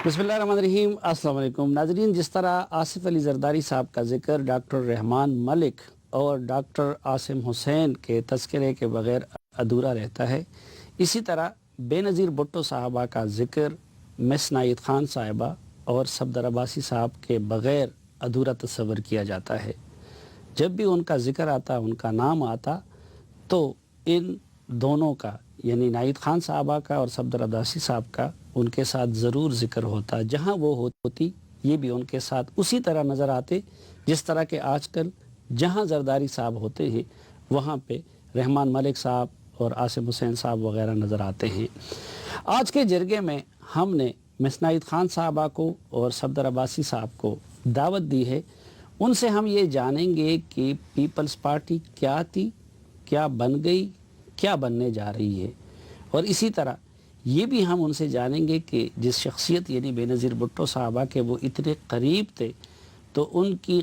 بسم اللہ الرحمن الرحیم، السلام علیکم ناظرین۔ جس طرح آصف علی زرداری صاحب کا ذکر ڈاکٹر رحمان ملک اور ڈاکٹر عاصم حسین کے تذکرے کے بغیر ادھورا رہتا ہے، اسی طرح بے نظیر بھٹو صاحبہ کا ذکر مس ناہید خان صاحبہ اور صفدر عباسی صاحب کے بغیر ادھورا تصور کیا جاتا ہے۔ جب بھی ان کا ذکر آتا، ان کا نام آتا، تو ان دونوں کا یعنی ناہید خان صاحبہ کا اور صفدر عباسی صاحب کا ان کے ساتھ ضرور ذکر ہوتا۔ جہاں وہ ہوتی یہ بھی ان کے ساتھ اسی طرح نظر آتے جس طرح کہ آج کل جہاں زرداری صاحب ہوتے ہیں وہاں پہ رحمان ملک صاحب اور عاصم حسین صاحب وغیرہ نظر آتے ہیں۔ آج کے جرگے میں ہم نے مس ناہید خان صاحبہ کو اور صفدر عباسی صاحب کو دعوت دی ہے۔ ان سے ہم یہ جانیں گے کہ پیپلز پارٹی کیا تھی، کیا بن گئی، کیا بننے جا رہی ہے، اور اسی طرح یہ بھی ہم ان سے جانیں گے کہ جس شخصیت یعنی بے نظیر بھٹو صاحبہ کے وہ اتنے قریب تھے تو ان کی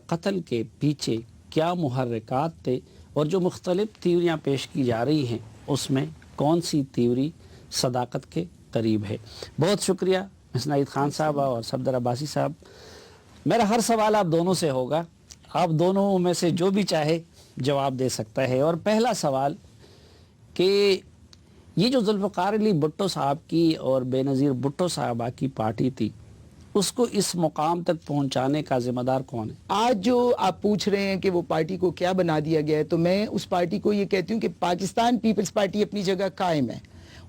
قتل کے پیچھے کیا محرکات تھے، اور جو مختلف تھیوریاں پیش کی جا رہی ہیں اس میں کون سی تھیوری صداقت کے قریب ہے۔ بہت شکریہ مس ناہید خان صاحبہ اور صفدر عباسی صاحب۔ میرا ہر سوال آپ دونوں سے ہوگا، آپ دونوں میں سے جو بھی چاہے جواب دے سکتا ہے۔ اور پہلا سوال کہ یہ جو ذوالفقار علی بھٹو صاحب کی اور بے نظیر بھٹو صاحبہ کی پارٹی تھی، اس کو اس مقام تک پہنچانے کا ذمہ دار کون ہے؟ آج جو آپ پوچھ رہے ہیں کہ وہ پارٹی کو کیا بنا دیا گیا ہے، تو میں اس پارٹی کو یہ کہتی ہوں کہ پاکستان پیپلز پارٹی اپنی جگہ قائم ہے،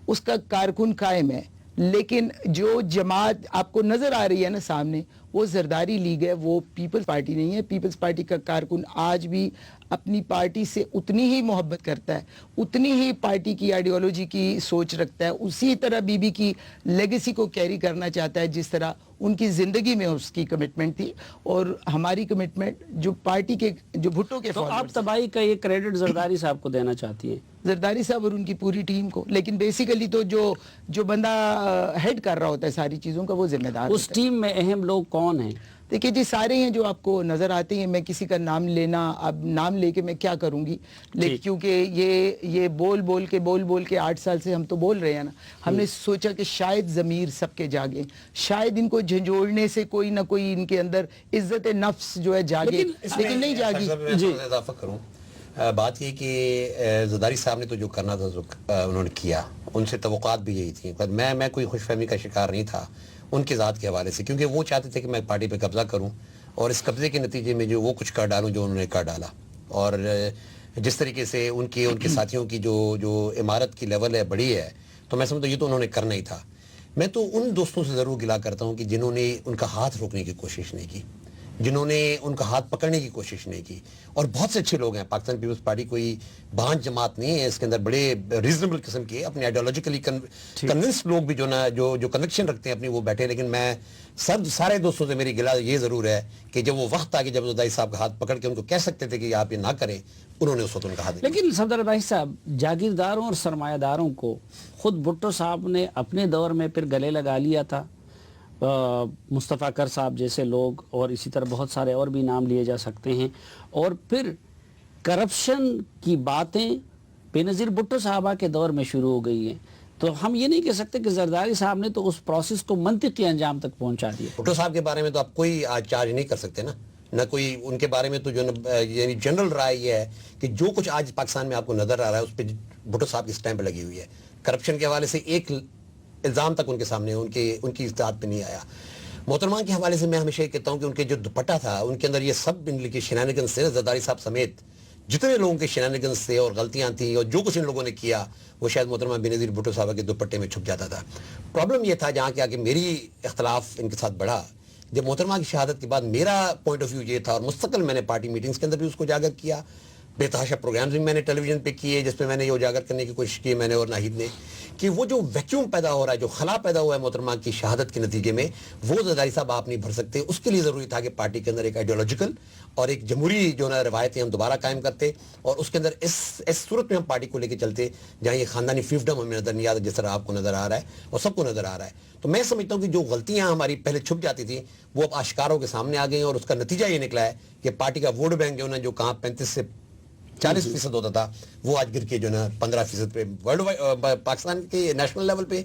اس کا کارکن قائم ہے، لیکن جو جماعت آپ کو نظر آ رہی ہے نا سامنے، وہ زرداری لیگ ہے، وہ پیپلز پارٹی نہیں ہے۔ پیپلز پارٹی کا کارکن آج بھی اپنی پارٹی سے اتنی ہی محبت کرتا ہے، اتنی ہی پارٹی کی آئیڈیالوجی کی سوچ رکھتا ہے، اسی طرح بی بی کی لیگیسی کو کیری کرنا چاہتا ہے جس طرح ان کی زندگی میں اس کی کمٹمنٹ تھی، اور ہماری کمٹمنٹ جو پارٹی کے جو بھٹو کے تو آپ فالوورز، تباہی کا یہ کریڈٹ زرداری صاحب کو دینا چاہتی ہیں؟ زرداری صاحب اور ان کی پوری ٹیم کو، لیکن بیسیکلی تو جو بندہ ہیڈ کر رہا ہوتا ہے ساری چیزوں کا وہ ذمہ دار اس ہوتا ہے۔ ٹیم میں اہم لوگ کون ہیں؟ دیکھیے جی، سارے ہیں جو آپ کو نظر آتے ہیں، میں کسی کا نام لینا، اب نام لے کے میں کیا کروں گی، لیکن کیونکہ یہ بول کے 8 سال سے ہم تو بول رہے ہیں نا، ہم نے سوچا کہ شاید ضمیر سب کے جاگے، شاید ان کو جھنجھوڑنے سے کوئی نہ کوئی ان کے اندر عزت نفس جو ہے جاگے، لیکن نہیں جاگی۔ جی اضافہ کروں، بات یہ کہ زرداری صاحب نے تو جو کرنا تھا انہوں نے کیا، ان سے توقعات بھی یہی تھیں، پر میں کوئی خوش فہمی کا شکار نہیں تھا ان کے ذات کے حوالے سے، کیونکہ وہ چاہتے تھے کہ میں پارٹی پہ قبضہ کروں اور اس قبضے کے نتیجے میں جو وہ کچھ کر ڈالوں جو انہوں نے کر ڈالا، اور جس طریقے سے ان کے ساتھیوں کی جو عمارت کی لیول ہے بڑی ہے، تو میں سمجھتا ہوں یہ تو انہوں نے کرنا ہی تھا۔ میں تو ان دوستوں سے ضرور گلا کرتا ہوں کہ جنہوں نے ان کا ہاتھ روکنے کی کوشش نہیں کی، جنہوں نے ان کا ہاتھ پکڑنے کی کوشش نہیں کی، اور بہت سے اچھے لوگ ہیں۔ پاکستان پیپلز پارٹی کوئی بانج جماعت نہیں ہے، اس کے اندر بڑے ریزنیبل قسم کے اپنے آئیڈیالوجیکلی کنونس لوگ بھی جو کنوکشن رکھتے ہیں اپنی، وہ بیٹھے۔ لیکن میں سارے دوستوں سے میری گلا یہ ضرور ہے کہ جب وہ وقت آ کہ جب زرداری صاحب کا ہاتھ پکڑ کے ان کو کہہ سکتے تھے کہ آپ یہ نہ کریں، انہوں نے اس وقت ان کا ہاتھ دیا۔ لیکن صفدر عباسی صاحب، جاگیرداروں اور سرمایہ داروں کو خود بھٹو صاحب نے اپنے دور میں پھر گلے لگا لیا تھا، مصطفیٰ کر صاحب جیسے لوگ، اور اسی طرح بہت سارے اور بھی نام لیے جا سکتے ہیں، اور پھر کرپشن کی باتیں بے نظیر بھٹو صاحبہ کے دور میں شروع ہو گئی ہیں۔ تو ہم یہ نہیں کہہ سکتے کہ زرداری صاحب نے تو اس پروسیس کو منطقی انجام تک پہنچا دیا۔ بھٹو صاحب کے بارے میں تو آپ کوئی آج چارج نہیں کر سکتے نا، نہ کوئی ان کے بارے میں تو جو یعنی جنرل رائے یہ ہے کہ جو کچھ آج پاکستان میں آپ کو نظر آ رہا ہے اس پہ بھٹو صاحب کی سٹیمپ لگی ہوئی ہے۔ کرپشن کے حوالے سے ایک الزام تک ان کے سامنے ان کی اطلاعات پہ نہیں آیا۔ محترمان کے حوالے سے میں ہمیشہ یہ کہتا ہوں کہ ان کے جو دوپٹہ تھا ان کے اندر یہ سب ان کے شینانگنز تھے، زرداری صاحب سمیت جتنے لوگوں کے شینانگنز تھے اور غلطیاں تھیں، اور جو کچھ ان لوگوں نے کیا وہ شاید محترمہ بے نظیر بھٹو صاحبہ کے دوپٹے میں چھپ جاتا تھا۔ پرابلم یہ تھا جہاں کہ آگے میری اختلاف ان کے ساتھ بڑھا جب محترمہ کی شہادت کے بعد میرا پوائنٹ آف ویو یہ تھا، اور مستقل میں نے پارٹی میٹنگز کے اندر بھی اس کو اجاگر کیا، بے تحاشا پروگرامز بھی میں نے ٹیلی ویژن پہ کیے جس پہ میں نے یہ اجاگر کرنے کی کوشش کی، میں نے اور ناہید نے، کہ وہ جو ویکیوم پیدا ہو رہا ہے، جو خلا پیدا ہوا ہے محترمہ کی شہادت کے نتیجے میں، وہ زرداری صاحب آپ نہیں بھر سکتے۔ اس کے لیے ضروری تھا کہ پارٹی کے اندر ایک آئیڈیالوجیکل اور ایک جمہوری جو نا روایتیں ہم دوبارہ قائم کرتے، اور اس کے اندر اس صورت میں ہم پارٹی کو لے کے چلتے جہاں یہ خاندانی فیفڈم ہمیں نظر نہیں آتا جس طرح آپ کو نظر آ رہا ہے اور سب کو نظر آ رہا ہے۔ تو میں سمجھتا ہوں کہ جو غلطیاں ہماری پہلے چھپ جاتی تھیں وہ اب آشکاروں کے سامنے آ گئی ہیں، اور اس کا نتیجہ یہ نکلا ہے کہ پارٹی کا ووٹ بینک جو نا جو کہاں 35 سے 40% ہوتا تھا وہ آج گر کے جو نا 15% پہ ورلڈ پاکستان کے نیشنل لیول پہ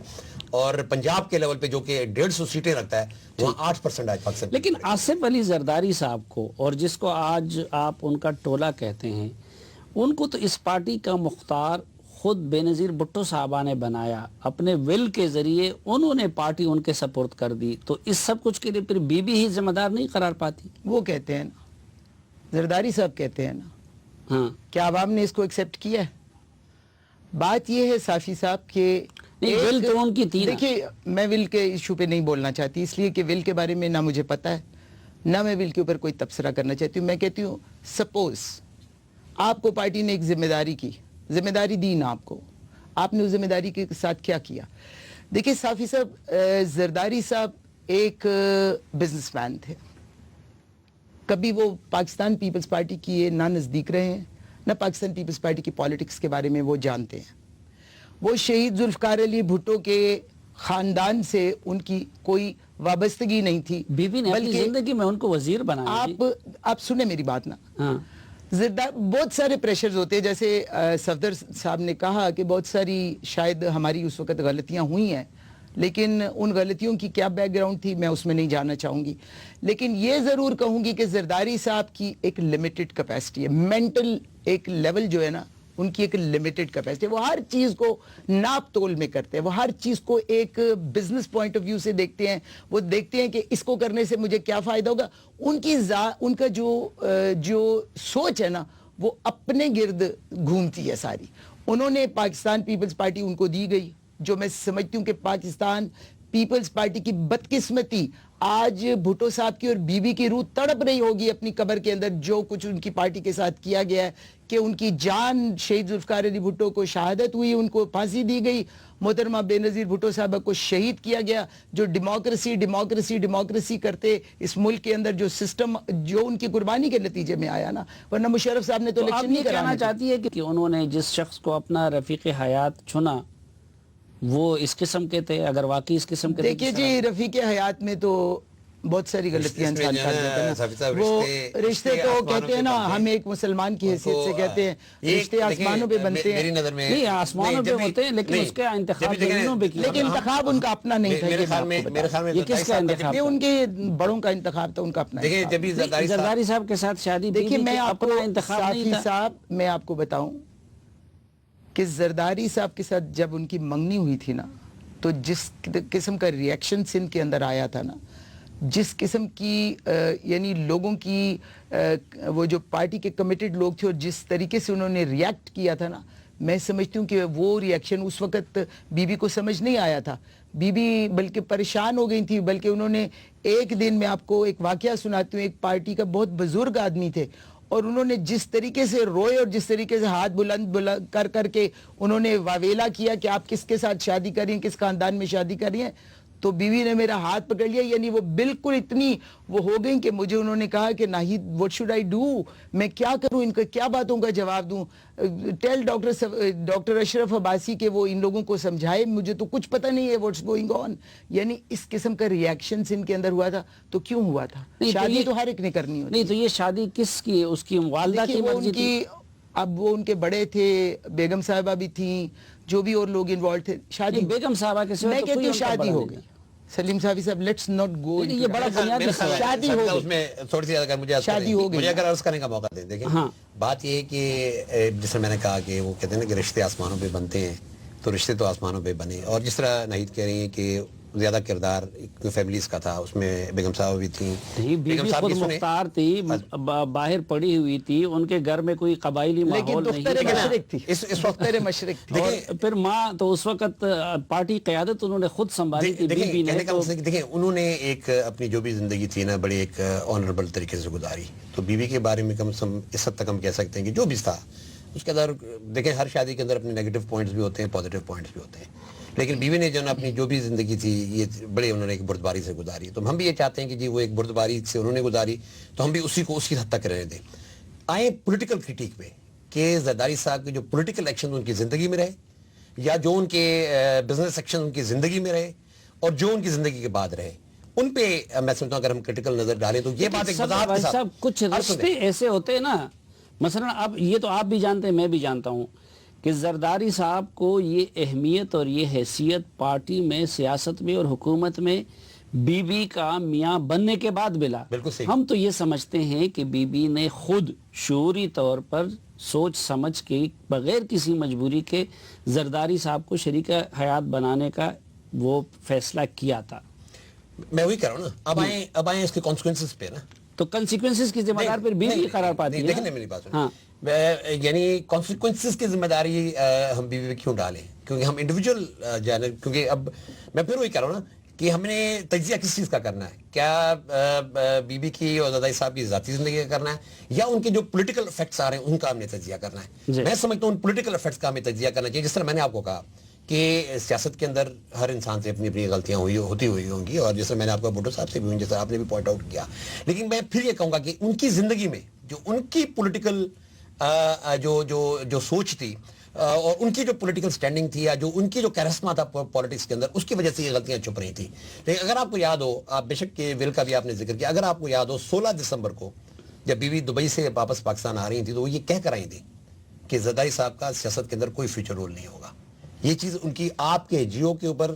اور پنجاب کے لیول پہ جو کہ 150 سیٹیں رکھتا ہے وہاں 8% آج پاکستان. لیکن آصف علی زرداری صاحب کو اور جس کو آج آپ ان کا ٹولہ کہتے ہیں ان کو تو اس پارٹی کا مختار خود بے نظیر بھٹو صاحبہ نے بنایا, اپنے ول کے ذریعے انہوں نے پارٹی ان کے سپورٹ کر دی, تو اس سب کچھ کے لیے پھر بی بی ہی ذمہ دار نہیں قرار پاتی؟ وہ کہتے ہیں نا, زرداری صاحب کہتے ہیں نا, ہاں کیا عوام نے اس کو ایکسیپٹ کیا ہے؟ بات یہ ہے صافی صاحب کہ نہیں, ول تو ان کی تھی نا. دیکھیے میں ول کے ایشو پہ نہیں بولنا چاہتی, اس لیے کہ ول کے بارے میں نہ مجھے پتا ہے نہ میں ول کے اوپر کوئی تبصرہ کرنا چاہتی ہوں. میں کہتی ہوں سپوز آپ کو پارٹی نے ایک ذمہ داری کی, ذمہ داری دی نا آپ کو, آپ نے اس ذمہ داری کے ساتھ کیا کیا؟ دیکھیے صافی صاحب, زرداری صاحب ایک بزنس مین تھے, کبھی وہ پاکستان پیپلز پارٹی کی نہ نزدیک رہے ہیں نہ پاکستان پیپلز پارٹی کی پالیٹکس کے بارے میں وہ جانتے ہیں. وہ شہید ذوالفقار علی بھٹو کے خاندان سے ان کی کوئی وابستگی نہیں تھی. بی بی نے اپنی زندگی میں ان کو وزیر بنایا. آپ سنیں میری بات نا, ہاں بہت سارے پریشرز ہوتے ہیں, جیسے صفدر صاحب نے کہا کہ بہت ساری شاید ہماری اس وقت غلطیاں ہوئی ہیں, لیکن ان غلطیوں کی کیا بیک گراؤنڈ تھی میں اس میں نہیں جاننا چاہوں گی. لیکن یہ ضرور کہوں گی کہ زرداری صاحب کی ایک لمیٹڈ کیپیسٹی ہے, مینٹل ایک لیول جو ہے نا ان کی ایک لمیٹڈ کیپیسٹی ہے. وہ ہر چیز کو ناپ تول میں کرتے ہیں, وہ ہر چیز کو ایک بزنس پوائنٹ آف ویو سے دیکھتے ہیں. وہ دیکھتے ہیں کہ اس کو کرنے سے مجھے کیا فائدہ ہوگا. ان کا جو سوچ ہے نا وہ اپنے گرد گھومتی ہے ساری. انہوں نے پاکستان پیپلز پارٹی ان کو دی گئی, جو میں سمجھتی ہوں کہ پاکستان پیپلز پارٹی کی بدقسمتی آج بھٹو صاحب کی اور بی بی کی روح تڑپ رہی ہوگی اپنی قبر کے اندر, جو کچھ ان کی پارٹی کے ساتھ کیا گیا ہے, کہ ان کی جان شہید ذوالفقار علی بھٹو کو شہادت ہوئی, ان کو پھانسی دی گئی, محترمہ بے نظیر بھٹو صاحبہ کو شہید کیا گیا, جو ڈیموکریسی کرتے اس ملک کے اندر جو سسٹم جو ان کی قربانی کے نتیجے میں آیا نا, ورنہ مشرف صاحب نے تو الیکشن نہیں کرانا چاہتی ہے کہ انہوں نے جس شخص کو اپنا رفیق حیات چنا وہ اس قسم کے تھے, اگر واقعی اس قسم کے. دیکھیے جی, رفیق حیات میں تو بہت ساری غلطیاں انسان کر دیتا ہے. وہ رشتے تو کہتے ہیں نا, ہم ایک مسلمان کی حیثیت سے کہتے ہیں رشتے آسمانوں پہ بنتے ہیں. نہیں, آسمانوں پہ ہوتے ہیں, لیکن اس کا انتخاب زمینوں پہ کیا. لیکن انتخاب ان کا اپنا نہیں تھا. یہ کس کا انتخاب؟ یہ ان کے بڑوں کا انتخاب تھا, ان کا اپنا. زرداری صاحب کے ساتھ شادی, دیکھیے میں آپ کو انتخاب نہیں تھا. صاحب میں آپ کو بتاؤں کہ زرداری صاحب کے ساتھ جب ان کی منگنی ہوئی تھی نا, تو جس قسم کا ریاکشن سندھ کے اندر آیا تھا نا, جس قسم کی یعنی لوگوں کی وہ جو پارٹی کے کمیٹڈ لوگ تھے اور جس طریقے سے انہوں نے ریاکٹ کیا تھا نا, میں سمجھتی ہوں کہ وہ ریاکشن اس وقت بی بی کو سمجھ نہیں آیا تھا. بی بی بلکہ پریشان ہو گئی تھی, بلکہ انہوں نے ایک دن, میں آپ کو ایک واقعہ سناتی ہوں, ایک پارٹی کا بہت بزرگ آدمی تھے اور انہوں نے جس طریقے سے روئے اور جس طریقے سے ہاتھ بلند کر کے انہوں نے واویلا کیا کہ آپ کس کے ساتھ شادی کر رہی ہیں, کس خاندان میں شادی کر رہی ہیں, تو بیوی نے میرا ہاتھ پکڑ لیا. یعنی وہ بالکل اتنی وہ ہو گئی کہ مجھے انہوں نے کہا کہ Nahid what should I do, میں کیا کروں, ان کا کیا باتوں کا جواب دوں. ٹیل ڈاکٹر اشرف عباسی کے وہ ان لوگوں کو سمجھائے, مجھے تو کچھ پتہ نہیں ہے what's going on. یعنی اس قسم کا ریاکشن ان کے اندر ہوا تھا. تو کیوں ہوا تھا؟ شادی تو ہر ایک نے کرنی ہوتی. نہیں تو یہ شادی کس کی, اس کی والدہ کی مرضی تھی؟ اب وہ ان کے بڑے تھے, بیگم صاحبہ بھی تھیں, جو بھی اور لوگ انوالوڈ تھے. شادی بیگم صاحبہ کے ساتھ میں کہتی ہوں شادی ہو گئی. سلیم صاحب لیٹس ناٹ گو, یہ بڑا بنیادی شادی ہو گئی. اس میں تھوڑی سی اگر مجھے اگر عرض کرنے کا موقع دیں. دیکھیں بات یہ ہے کہ جس طرح میں نے کہا کہ وہ کہتے ہیں نا کہ رشتے آسمانوں پہ بنتے ہیں, تو رشتے تو آسمانوں پہ بنے. اور جس طرح ناہید کہہ رہی ہیں کہ زیادہ کردار فیملیز کا تھا, اس میں بیگم صاحب بھی تھیں. بیوی خود مختار تھی, باہر پڑی ہوئی تھی, ان کے گھر میں کوئی قبائلی ماحول نہیں تھی. اس وقت مشرق تھی. اور پھر ماں تو اس وقت پارٹی قیادت انہوں نے خود سنبھالی تھی. بیوی نے دیکھیں انہوں نے ایک اپنی جو بھی زندگی تھی نا بڑے ایک آنریبل طریقے سے گزاری. تو بیوی کے بارے میں کم سے کم اس حد تک ہم کہہ سکتے ہیں کہ جو بھی تھا اس کے اندر, دیکھیں ہر شادی کے اندر اپنے نیگیٹو پوائنٹس بھی ہوتے ہیں, پازیٹیو پوائنٹس بھی ہوتے ہیں, لیکن بیوی نے جو نا اپنی جو بھی زندگی تھی یہ بڑے انہوں نے ایک بردباری سے گزاری. تو ہم بھی یہ چاہتے ہیں کہ جی وہ ایک بردباری سے انہوں نے گزاری, تو ہم بھی اسی کو اسی حد تک رہنے دیں. آئیں پولیٹیکل کرٹیک پہ کہ زرداری صاحب کے جو پولیٹیکل ایکشن ان کی زندگی میں رہے, یا جو ان کے بزنس ایکشن ان کی زندگی میں رہے, اور جو ان کی زندگی کے بعد رہے, ان پہ میں سمجھتا ہوں اگر ہم کرٹیکل نظر ڈالیں تو یہ بات ایک وضاحت کے ساتھ. کچھ رشتے ایسے ہوتے ہیں نا مثلا اب یہ تو آپ بھی جانتے ہیں، میں بھی جانتا ہوں کہ زرداری صاحب کو یہ اہمیت اور یہ حیثیت پارٹی میں، سیاست میں اور حکومت میں بی بی کا میاں بننے کے بعد ملا. بالکل صحیح. ہم تو یہ سمجھتے ہیں کہ بی بی نے خود شعوری طور پر سوچ سمجھ کے بغیر کسی مجبوری کے زرداری صاحب کو شریک حیات بنانے کا وہ فیصلہ کیا تھا. میں وہی کہہ رہا ہوں نا. اب آئیں اس کے کانسیکوینسز پہ نا. تو کنسیکوینسز کی ذمہ دار پھر بی بی قرار پاتی ہے. دیکھیں میری بات سنیں. یعنی کانسیکوینسز کی ذمہ داری ہم بی بی پہ کیوں ڈالیں؟ کیونکہ ہم انڈیویجول جانے، کیونکہ اب میں پھر وہی کہہ رہا ہوں نا کہ ہم نے تجزیہ کس چیز کا کرنا ہے؟ کیا بی بی کی اور زرداری صاحب کی ذاتی زندگی کا کرنا ہے، یا ان کے جو پولیٹیکل افیکٹس آ رہے ہیں ان کا ہم نے تجزیہ کرنا ہے؟ میں سمجھتا ہوں ان پولیٹیکل افیکٹس کا ہمیں تجزیہ کرنا چاہیے. جس طرح میں نے آپ کو کہا کہ سیاست کے اندر ہر انسان سے اپنی اپنی غلطیاں ہوتی ہوں گی، اور جیسے میں نے آپ کو بھٹو صاحب سے بھی، جیسے آپ نے بھی پوائنٹ آؤٹ کیا. لیکن میں پھر یہ کہوں گا کہ ان کی زندگی میں جو ان کی پولیٹیکل جو سوچ تھی اور ان کی جو پولیٹیکل سٹینڈنگ تھی، یا جو ان کی جو کیرسما تھا پالیٹکس کے اندر، اس کی وجہ سے یہ غلطیاں چھپ رہی تھیں. لیکن اگر آپ کو یاد ہو، آپ بے شک کہ ول کا بھی آپ نے ذکر کیا، اگر آپ کو یاد ہو 16 دسمبر کو جب بی بی دبئی سے واپس پاکستان آ رہی تھی تو وہ یہ کہہ کر آئی تھی کہ زرداری صاحب کا سیاست کے اندر کوئی فیوچر رول نہیں ہوگا. یہ چیز ان کی آپ کے جیو کے اوپر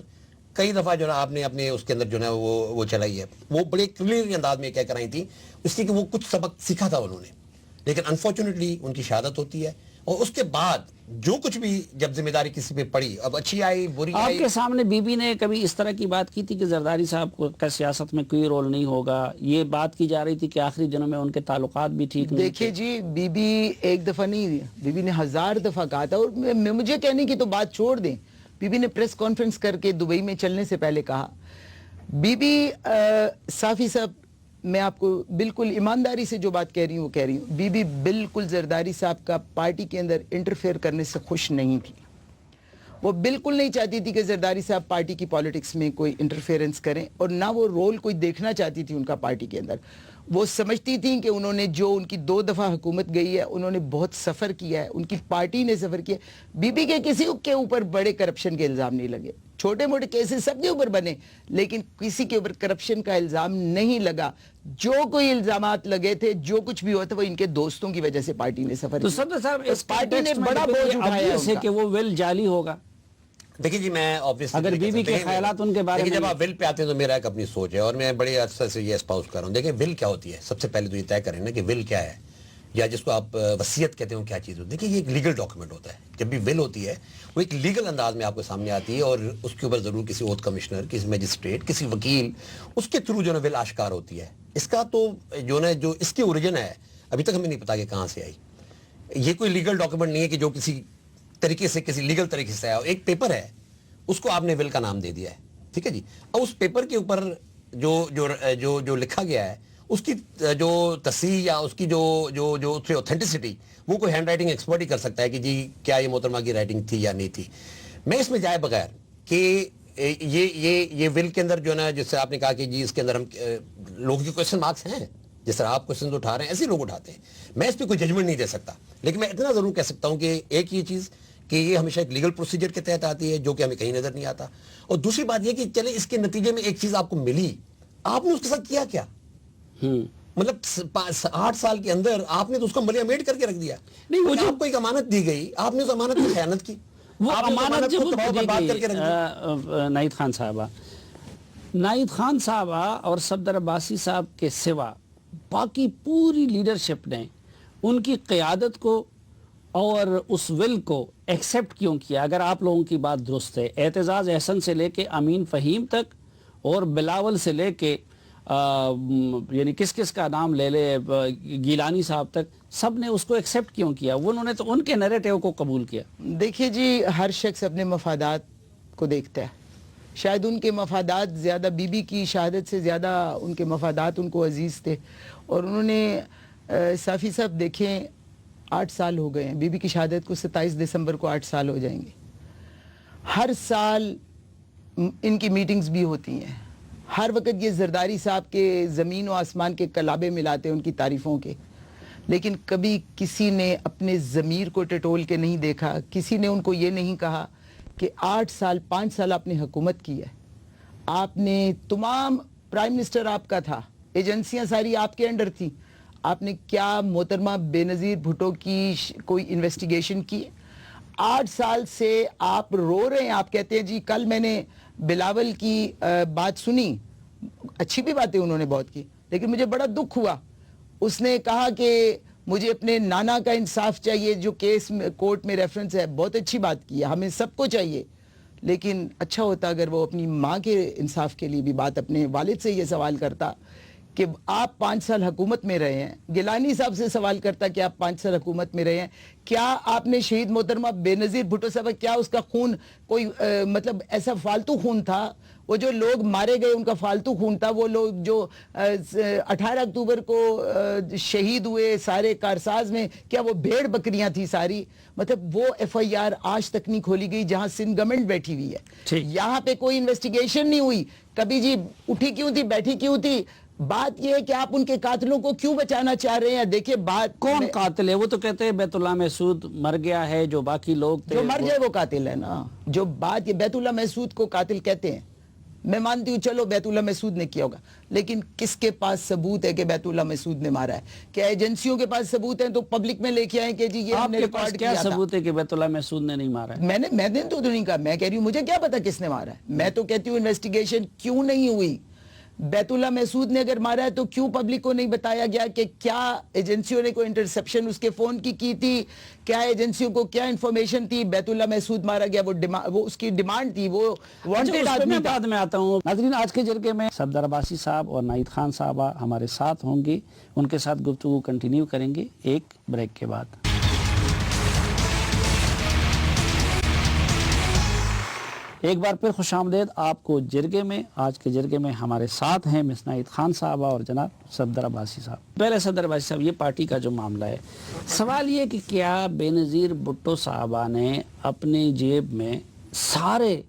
کئی دفعہ جو ہے آپ نے اپنے اس کے اندر جو ہے وہ چلائی ہے. وہ بڑے کلیئر انداز میں کہہ کر آئی تھی، اس لیے کہ وہ کچھ سبق سیکھا تھا انہوں نے. لیکن انفارچونیٹلی ان کی شہادت ہوتی ہے، اور اس کے بعد جو کچھ بھی جب ذمہ داری کسی پہ پڑی، اب اچھی آئی بری آئی. آپ کے سامنے بی بی نے کبھی اس طرح کی بات کی تھی کہ زرداری صاحب کا سیاست میں کوئی رول نہیں ہوگا؟ یہ بات کی جا رہی تھی کہ آخری دنوں میں ان کے تعلقات بھی ٹھیک نہیں تھے. دیکھیے جی، بی بی ایک دفعہ نہیں، بی بی نے 1000 دفعہ کہا تھا. اور مجھے کہنے کی تو بات چھوڑ دیں، بی بی نے پریس کانفرنس کر کے دبئی میں چلنے سے پہلے کہا. بی بی صافی صاحب، میں آپ کو بالکل ایمانداری سے جو بات کہہ رہی ہوں وہ کہہ رہی ہوں، بی بی بالکل زرداری صاحب کا پارٹی کے اندر انٹرفیئر کرنے سے خوش نہیں تھی. وہ بالکل نہیں چاہتی تھی کہ زرداری صاحب پارٹی کی پالیٹکس میں کوئی انٹرفیئرنس کریں، اور نہ وہ رول کوئی دیکھنا چاہتی تھی ان کا پارٹی کے اندر. وہ سمجھتی تھیں کہ انہوں نے جو ان کی 2 دفعہ حکومت گئی ہے، انہوں نے بہت سفر کیا ہے، ان کی پارٹی نے سفر کیا. بی بی کے کسی کے اوپر بڑے کرپشن کے الزام نہیں لگے. چھوٹے موٹے کیسز سب کے اوپر بنے، لیکن کسی کے اوپر کرپشن کا الزام نہیں لگا. جو کوئی الزامات لگے تھے، جو کچھ بھی ہوا تھا، وہ ان کے دوستوں کی وجہ سے پارٹی نے سفر تو کیا. صدر صاحب اس پارٹی نے بڑا بوجھ اٹھایا ہے کہ وہ ول جعلی ہوگا. دیکھیے جی، میں اگر بی بی کے خیالات ان کے بارے میں، جب آپ ول پہ آتے ہیں تو میرا ایک اپنی سوچ ہے، اور میں بڑے عرصے سے یہ اسپاؤس کر رہا ہوں. دیکھیں ول کیا ہوتی ہے، سب سے پہلے تو یہ طے کریں نا کہ ول کیا ہے، یا جس کو آپ وصیت کہتے ہیں کیا چیز ہوتی ہے. دیکھیں یہ ایک لیگل ڈاکیومنٹ ہوتا ہے. جب بھی ول ہوتی ہے وہ ایک لیگل انداز میں آپ کے سامنے آتی ہے، اور اس کے اوپر ضرور کسی اوتھ کمشنر، کسی مجسٹریٹ، کسی وکیل، اس کے تھرو جو ہے ول آشکار ہوتی ہے. اس کا تو جو ہے جو اس کی اوریجن ہے ابھی تک ہمیں نہیں پتا کہ کہاں سے آئی. یہ کوئی لیگل ڈاکیومنٹ نہیں ہے کہ جو کسی طریقے سے، کسی لیگل طریقے سے آیا. ایک پیپر ہے، اس کو آپ نے ول کا نام دے دیا ہے، ٹھیک ہے جی. اور اس پیپر کے اوپر جو لکھا گیا ہے، اس کی جو تصحیح یا اس کی جو اوتھینٹسٹی، وہ کوئی ہینڈ رائٹنگ ایکسپرٹ ہی کر سکتا ہے کہ جی کیا یہ محترمہ کی رائٹنگ تھی یا نہیں تھی. میں اس میں جائے بغیر کہ یہ ول کے اندر جو ہے نا، جس سے آپ نے کہا کہ جی اس کے اندر ہم لوگوں کے کوشچن مارکس ہیں، جس طرح آپ کوشچن اٹھا رہے ہیں ایسے لوگ اٹھاتے ہیں. میں اس پہ کوئی ججمنٹ نہیں دے سکتا، لیکن میں اتنا ضرور کہہ سکتا ہوں کہ ایک یہ چیز کہ یہ ہمیشہ ایک لیگل پروسیجر کے تحت آتی ہے، جو کہ ہمیں کہیں نظر نہیں آتا. اور دوسری بات یہ کہ چلے اس کے نتیجے میں ایک چیز آپ کو ملی، آپ نے اس کے ساتھ کیا کیا؟ مطلب 8 سال کے اندر آپ نے تو اس کو ملیا میٹ کر کے رکھ دیا. نہیں، وہ آپ کو ایک امانت دی گئی، آپ نے اس امانت کی خیانت کی. وہ امانت جب ناہید خان صاحبہ اور صفدر عباسی صاحب کے سوا باقی پوری لیڈرشپ نے ان کی قیادت کو اور اس ول کو ایکسیپٹ کیوں کیا؟ اگر آپ لوگوں کی بات درست ہے، اعتزاز احسن سے لے کے امین فہیم تک، اور بلاول سے لے کے یعنی کس کا نام لے لے، گیلانی صاحب تک، سب نے اس کو ایکسیپٹ کیوں کیا؟ انہوں نے تو ان کے نیریٹیو کو قبول کیا. دیکھیے جی، ہر شخص اپنے مفادات کو دیکھتا ہے. شاید ان کے مفادات زیادہ، بی بی کی شہادت سے زیادہ ان کے مفادات ان کو عزیز تھے. اور انہوں نے صافی صاحب دیکھیں 8 سال ہو گئے ہیں، بی بی کی شہادت کو 27 دسمبر کو 8 سال ہو جائیں گے. ہر سال ان کی میٹنگز بھی ہوتی ہیں. ہر وقت یہ زرداری صاحب کے زمین و آسمان کے کلابے ملاتے ہیں ان کی تعریفوں کے. لیکن کبھی کسی نے اپنے ضمیر کو ٹٹول کے نہیں دیکھا. کسی نے ان کو یہ نہیں کہا کہ 5 سال آپ نے حکومت کی ہے، آپ نے تمام پرائم منسٹر آپ کا تھا، ایجنسیاں ساری آپ کے انڈر تھیں، آپ نے کیا محترمہ بے نظیر بھٹو کی کوئی انویسٹیگیشن کی؟ 8 سال سے آپ رو رہے ہیں. آپ کہتے ہیں جی کل میں نے بلاول کی بات سنی, اچھی بھی باتیں انہوں نے بہت کی, لیکن مجھے بڑا دکھ ہوا. اس نے کہا کہ مجھے اپنے نانا کا انصاف چاہیے, جو کیس کورٹ میں ریفرنس ہے. بہت اچھی بات کی ہے, ہمیں سب کو چاہیے, لیکن اچھا ہوتا اگر وہ اپنی ماں کے انصاف کے لیے بھی بات, اپنے والد سے یہ سوال کرتا کہ آپ 5 سال حکومت میں رہے ہیں. گیلانی صاحب سے سوال کرتا کہ آپ 5 سال حکومت میں رہے ہیں, کیا آپ نے شہید محترمہ بے نظیر بھٹو صاحب, کیا اس کا خون کوئی مطلب ایسا فالتو خون تھا؟ وہ جو لوگ مارے گئے ان کا فالتو خون تھا؟ وہ لوگ جو 18 اکتوبر کو شہید ہوئے سارے کارساز میں, کیا وہ بھیڑ بکریاں تھی ساری؟ مطلب وہ ایف آئی آر آج تک نہیں کھولی گئی جہاں سندھ گورنمنٹ بیٹھی ہوئی ہے. یہاں پہ کوئی انویسٹیگیشن نہیں ہوئی کبھی. جی اٹھی کیوں تھی, بیٹھی کیوں تھی؟ بات یہ ہے کہ آپ ان کے قاتلوں کو کیوں بچانا چاہ رہے ہیں؟ دیکھیں بات کون قاتل ہے؟ وہ تو کہتے ہیں بیت اللہ محسود مر گیا ہے, جو باقی لوگ تھے جو مر جائے وہ قاتل ہے نا. جو بات یہ بیت اللہ محسود کو قاتل کہتے ہیں, میں مانتی ہوں چلو بیت اللہ محسود نے کیا ہوگا, لیکن کس کے پاس ثبوت ہے کہ بیت اللہ محسود نے مارا ہے؟ کیا ایجنسیوں کے پاس ثبوت ہیں تو پبلک میں لے کے آئیں کہ جی یہ ہم نے ریکارڈ کیا تھا؟ کیا ثبوت ہے کہ بیت اللہ محسود نے نہیں مارا ہے؟ میں نے تو نہیں کہا, میں کہہ رہی ہوں مجھے کیا پتا کس نے مارا ہے. میں تو کہتی ہوں انویسٹیگیشن کیوں نہیں ہوئی؟ بیت اللہ محسود نے اگر مارا ہے تو کیوں پبلک کو نہیں بتایا گیا کہ کیا ایجنسیوں نے کوئی انٹرسیپشن اس کے فون کی تھی؟ کیا ایجنسیوں کو کیا انفارمیشن تھی؟ بیت اللہ محسود مارا گیا, وہ اس کی ڈیمانڈ تھی, وہ وانٹڈ آدمی تھا. بعد میں آتا ہوں. ناظرین, آج کے جرگے میں صفدر عباسی صاحب اور ناہید خان صاحبہ ہمارے ساتھ ہوں گی. ان کے ساتھ گفتگو کنٹینیو کریں گے ایک بریک کے بعد. ایک بار پھر خوش آمدید آپ کو جرگے میں. آج کے جرگے میں ہمارے ساتھ ہیں مس ناہید خان صاحبہ اور جناب صفدر عباسی صاحب. پہلے صفدر عباسی صاحب, یہ پارٹی کا جو معاملہ ہے, سوال یہ کہ کیا بے نظیر بھٹو صاحبہ نے اپنی جیب میں سارے